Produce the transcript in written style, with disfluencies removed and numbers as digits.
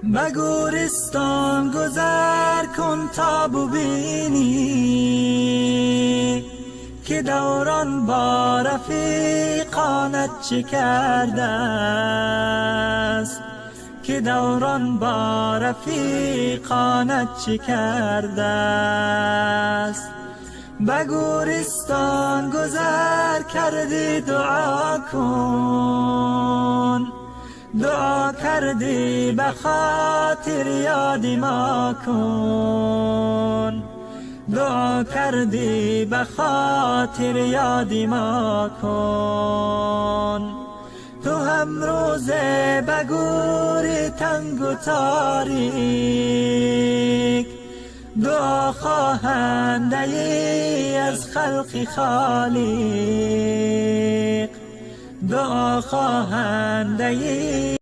به گورستان گذر کن تا ببینی که دوران با رفیقانت چه کرده است، که دوران با رفیقانت چه کرده است. به گورستان گذر کردی دعا کن، دعا کردی به خاطر یاد ما کن، دعا کردی به خاطر یاد ما کن. تو هم روزه به گور تنگ و تاریک دعا خواهنده ای از خلق خالق، دعا خواهنده ای